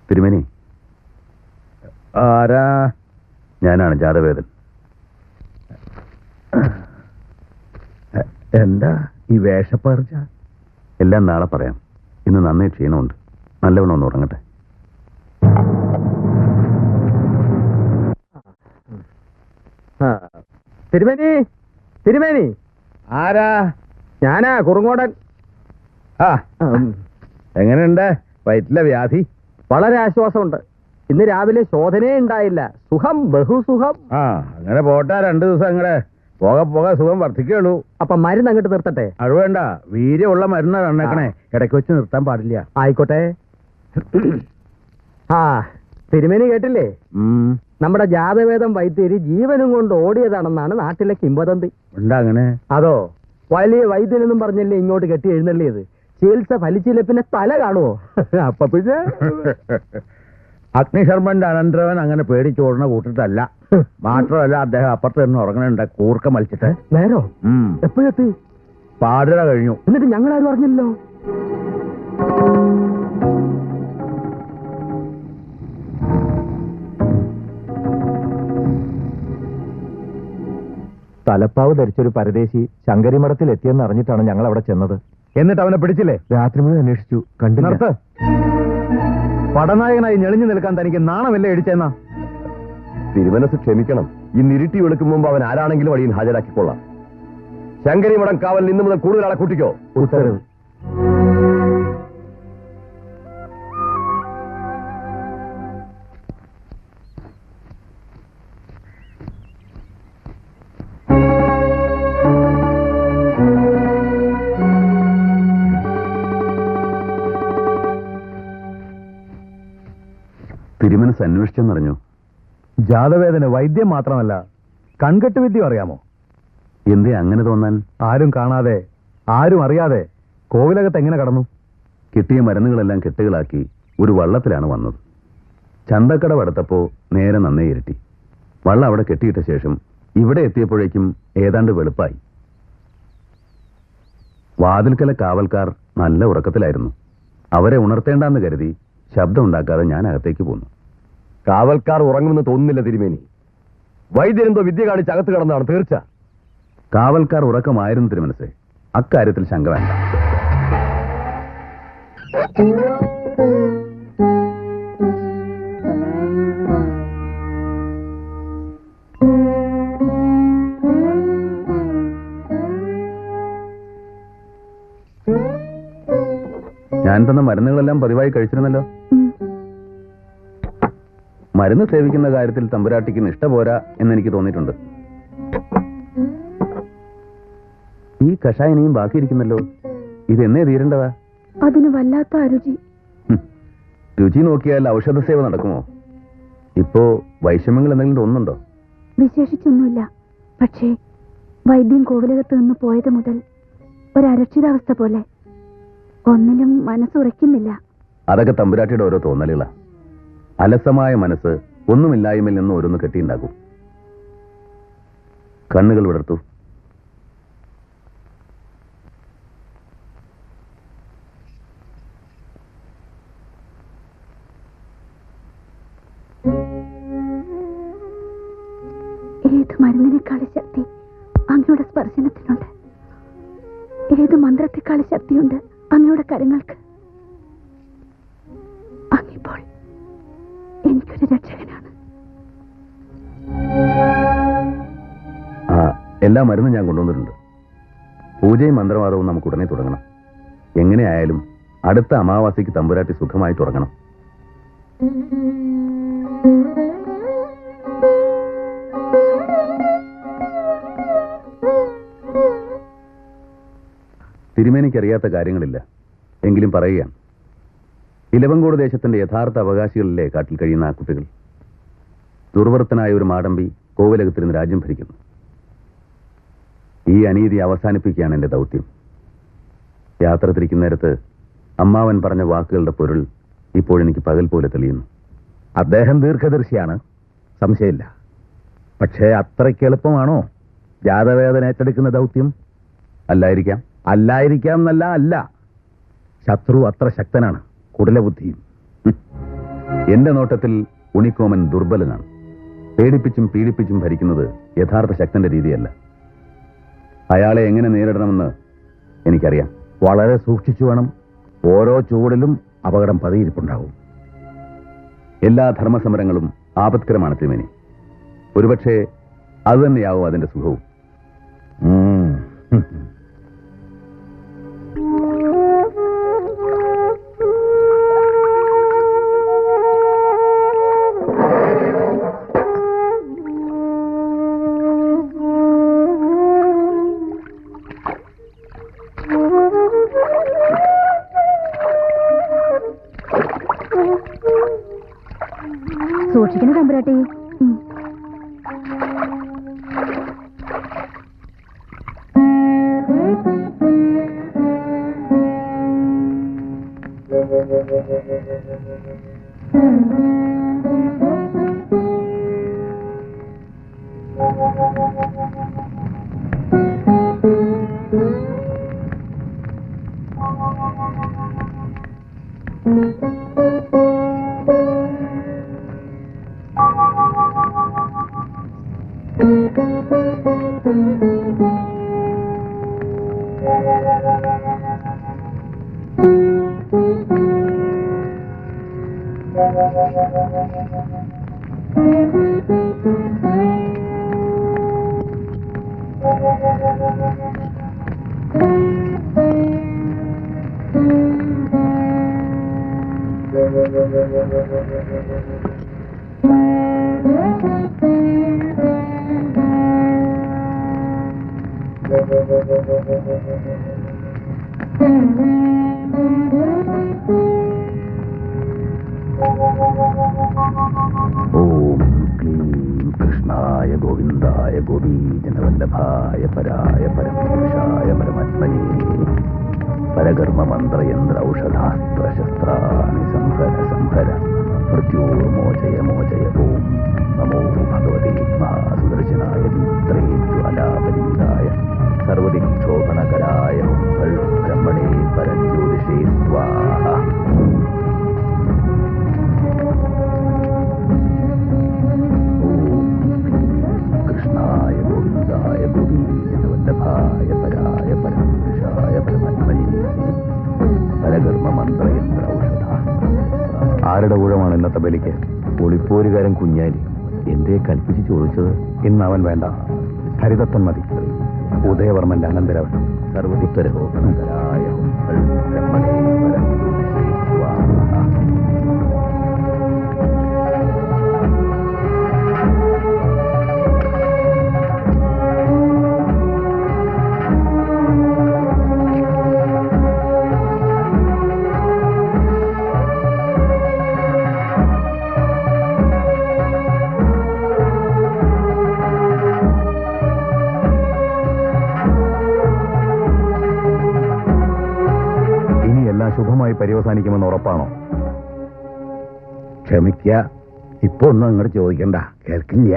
തിരുമേനി, ആരാ? ഞാനാണ് ജാതവേദൻ. എന്താ ഈ വേഷപ്പറിച്ച? എല്ലാം നാളെ പറയാം. ഇന്ന് നന്നേ ക്ഷീണമുണ്ട്. നല്ലവണ്ണം ഒന്ന് ഉറങ്ങട്ടെ. തിരുമേനി, തിരുമേനി. ആരാ? ഞാനാ കുറുങ്ങോടൻ. എങ്ങനെയുണ്ട് വയറ്റിലെ വ്യാധി? വളരെ ആശ്വാസമുണ്ട്. ഇന്ന് രാവിലെ ശോധനയേ ഉണ്ടായില്ല. സുഖം, ബഹുസുഖം. അങ്ങനെ പോട്ടെ, 2 ദിവസം അങ്ങനെ പോകെ പോകെ സുഖം വർദ്ധിക്കുള്ളൂ. അപ്പൊ മരുന്ന് അങ്ങോട്ട് നിർത്തട്ടെ? അത് വേണ്ട, വീര്യമുള്ള മരുന്ന് തന്നേക്കണേ. ഇടയ്ക്ക് വെച്ച് നിർത്താൻ പാടില്ല. ആയിക്കോട്ടെ. തിരുമേനി കേട്ടില്ലേ? നമ്മുടെ ജാതവേദം വൈദ്യര് ജീവനും കൊണ്ട് ഓടിയതാണെന്നാണ് നാട്ടിലെ കിംവദന്തി. എന്താ അങ്ങനെ? അതോ, വലിയ വൈദ്യനെന്നും പറഞ്ഞല്ലേ ഇങ്ങോട്ട് കെട്ടി എഴുന്നള്ളിയത്. ചികിത്സ ഫലിച്ചില്ല പിന്നെ തല കാണുമോ? അപ്പൊ പിന്നെ അഗ്നിശർമ്മന്റെ അനന്തരവൻ അങ്ങനെ പേടിച്ചോടുന്ന കൂട്ടിട്ടല്ല. മാത്രമല്ല, അദ്ദേഹം അപ്പുറത്ത് നിന്ന് ഉറങ്ങണുണ്ട് കൂർക്ക മലിച്ചിട്ട്. നേരോ? എപ്പോഴെത്തി? പാതിര കഴിഞ്ഞു. എന്നിട്ട് ഞങ്ങളാരും അറിഞ്ഞില്ലല്ലോ. തലപ്പാവ് ധരിച്ചൊരു പരദേശി ശങ്കരിമഠത്തിൽ എത്തിയെന്ന് അറിഞ്ഞിട്ടാണ് ഞങ്ങൾ അവിടെ ചെന്നത്. എന്നിട്ട് അവനെ പിടിച്ചില്ലേ? രാത്രി മുഴുവൻ അന്വേഷിച്ചു, കണ്ടില്ല. പടനായകനായി ഞെളിഞ്ഞു നിൽക്കാൻ തനിക്ക് നാണമല്ലേ ഇടിച്ചെന്നാ? തിരുമനസ് ക്ഷമിക്കണം. ഇന്ന് ഇരുട്ടി വെളുക്കും മുമ്പ് അവൻ ആരാണെങ്കിലും വഴിയിൽ ഹാജരാക്കിക്കൊള്ളാം. ശങ്കരിമഠം കാവൽ ഇന്നു മുതൽ കൂടുതൽ ആളെ കൂട്ടിക്കോ. ഉത്തരവ്. തിരുമനസ് അന്വേഷിച്ചെന്നറിഞ്ഞു. ജാതവേദന വൈദ്യം മാത്രമല്ല, കൺകെട്ട് വിദ്യ അറിയാമോ? എന്തേ അങ്ങനെ തോന്നാൻ? ആരും കാണാതെ, ആരും അറിയാതെ കോവിലകത്ത് എങ്ങനെ കടന്നു? കിട്ടിയ മരുന്നുകളെല്ലാം കെട്ടുകളാക്കി ഒരു വള്ളത്തിലാണ് വന്നത്. ചന്തക്കടവ് അടുത്തപ്പോ നേരെ നന്നേ ഇരട്ടി. വള്ളം അവിടെ കെട്ടിയിട്ട ശേഷം ഇവിടെ എത്തിയപ്പോഴേക്കും ഏതാണ്ട് വെളുപ്പായി. വാതിൽക്കലെ കാവൽക്കാർ നല്ല ഉറക്കത്തിലായിരുന്നു. അവരെ ഉണർത്തേണ്ടെന്ന് കരുതി ശബ്ദം ഉണ്ടാക്കാതെ ഞാൻ അകത്തേക്ക് പോന്നു. കാവൽക്കാർ ഉറങ്ങുമെന്ന് തോന്നുന്നില്ല തിരുമേനി. വൈദ്യരെന്തോ വിദ്യ കാണിച്ച് അകത്ത് കിടന്നാണ് തീർച്ച. കാവൽക്കാർ ഉറക്കമായിരുന്നു തിരുമനസേ, അക്കാര്യത്തിൽ ശങ്ക വേണ്ട. ഞാൻ തന്ന മരുന്നുകളെല്ലാം പതിവായി കഴിച്ചിരുന്നല്ലോ. മരുന്ന് സേവിക്കുന്ന കാര്യത്തിൽ തമ്പുരാട്ടിക്ക് നിഷ്ഠ പോരാ എന്നെനിക്ക് തോന്നിയിട്ടുണ്ട്. ഈ കഷായനിയും ബാക്കിയിരിക്കുന്നല്ലോ. ഇതെന്നേ തീരേണ്ടതാ? അതിന് വല്ലാത്ത അരുചി. രുചി നോക്കിയാൽ ഔഷധ സേവ നടക്കുമോ? ഇപ്പോ വൈഷമ്യങ്ങൾ എന്തെങ്കിലും തോന്നുന്നുണ്ടോ? വിശേഷിച്ചൊന്നുമില്ല. പക്ഷേ വൈദ്യം കോവിലകത്ത് നിന്ന് പോയത് മുതൽ ഒരരക്ഷിതാവസ്ഥ പോലെ. ഒന്നിലും മനസ്സുറയ്ക്കുന്നില്ല. അതൊക്കെ തമ്പുരാട്ടിയുടെ ഓരോ തോന്നലുകളാ. അലസമായ മനസ്സ് ഒന്നുമില്ലായ്മയിൽ നിന്ന് ഓരോന്ന് കെട്ടിയുണ്ടാക്കും. കണ്ണുകൾ വിടർത്തു. ഏത് മരുന്നിനേക്കാളും ശക്തി അങ്ങയുടെ സ്പർശനത്തിനുണ്ട്. ഏത് മന്ത്രത്തെക്കാളും ശക്തിയുണ്ട് അങ്ങയുടെ കരങ്ങൾക്ക്. അങ്ങിപ്പോൾ എനിക്കൊരു രക്ഷകനാണ്. എല്ലാ മരുന്നും ഞാൻ കൊണ്ടുവന്നിട്ടുണ്ട്. പൂജയും മന്ത്രവാദവും നമുക്ക് ഉടനെ തുടങ്ങണം. എങ്ങനെയായാലും അടുത്ത അമാവാസിക്ക് തമ്പുരാട്ടി സുഖമായിട്ട് ഉറങ്ങണം. തിരുമേനിക്കറിയാത്ത കാര്യങ്ങളില്ല, എങ്കിലും പറയുകയാണ്. ഇലവങ്കോട് ദേശത്തിന്റെ യഥാർത്ഥ അവകാശികളിലെ കാട്ടിൽ കഴിയുന്ന ആ കുട്ടികൾ. ദുർവൃത്തനായ ഒരു മാടമ്പി കോവിലകത്തിരുന്ന് രാജ്യം ഭരിക്കുന്നു. ഈ അനീതി അവസാനിപ്പിക്കുകയാണ് എന്റെ ദൗത്യം. യാത്ര തിരിക്കുന്നേരത്ത് അമ്മാവൻ പറഞ്ഞ വാക്കുകളുടെ പൊരുൾ ഇപ്പോഴെനിക്ക് പകൽ പോലെ തെളിയുന്നു. അദ്ദേഹം ദീർഘദർശിയാണ്, സംശയമില്ല. പക്ഷേ അത്രയ്ക്ക് എളുപ്പമാണോ ജാതവേദന ഏറ്റെടുക്കുന്ന ദൗത്യം? അല്ലായിരിക്കാം. അല്ലായിരിക്കാം എന്നല്ല, അല്ല. ശത്രു അത്ര ശക്തനാണ്, കുടിലബുദ്ധിയും. എന്റെ നോട്ടത്തിൽ ഉണിക്കോമൻ ദുർബലനാണ്. പേടിപ്പിച്ചും പീഡിപ്പിച്ചും ഭരിക്കുന്നത് യഥാർത്ഥ ശക്തന്റെ രീതിയല്ല. അയാളെ എങ്ങനെ നേരിടണമെന്ന് എനിക്കറിയാം. വളരെ സൂക്ഷിച്ചു വേണം. ഓരോ ചൂടിലും അപകടം പതിയിരിപ്പുണ്ടാവും. എല്ലാ ധർമ്മസമരങ്ങളും ആപത്കരമാണ് തിരുമേനി. ഒരുപക്ഷെ അതുതന്നെയാവും അതിന്റെ സുഖവും. സൂക്ഷിക്കണം തമ്പുരാട്ടി. ഓം ക്ലീം കൃഷ്ണായ ഗോവിന്ദായ ഗോപീജനവല്ലഭായ പരായ പരമപുരുഷായ പരമാത്മനേ പരകർമ്മ മന്ത്രയന്ത്ര ഔഷധാസ്ത്ര ശസ്ത്രാണി സംഹര സംഹര മൃത്യോർമോചയ മോചയ. ഓം നമോ ഭഗവതേ മഹാസുദർശനായ മിത്രേ ജ്വാലാപരീതായ സർവദിക്ഷോഭണകരായ ബ്രഹ്മണേ പരജ്യോതിഷേ സ്വാഹ. കൃഷ്ണായ ഗോവിന്ദായ ഗോപീജനവല്ലഭായ പരായ പരമപുരുഷായ പരമാത്മനേ പരകർമ്മ മന്ത്രയന്ത്ര ഔഷധാസ്ത്ര. ആരുടെ ഊഴമാണ് ഇന്നത്തെ ബലിക്ക്? ഒളിപ്പോരുകാരൻ കുഞ്ഞാലി. എന്തേ കൽപ്പിച്ച് ചോദിച്ചത്? ഇന്ന് അവൻ വേണ്ട, ഹരിദത്തൻ മതി. ഉദയവർമ്മന്റെ അനന്തരവൻ. സർവദിക്തരഹോകരായ ബ്രഹ്മണേ പരജ്യോതിഷേ സ്വാഹ. ശുഭമായി പര്യവസാനിക്കുമെന്ന് ഉറപ്പാണോ? ക്ഷമിക്കുക, ഇപ്പൊ ഒന്നും അങ്ങോട്ട് ചോദിക്കണ്ട, കേൾക്കില്ല.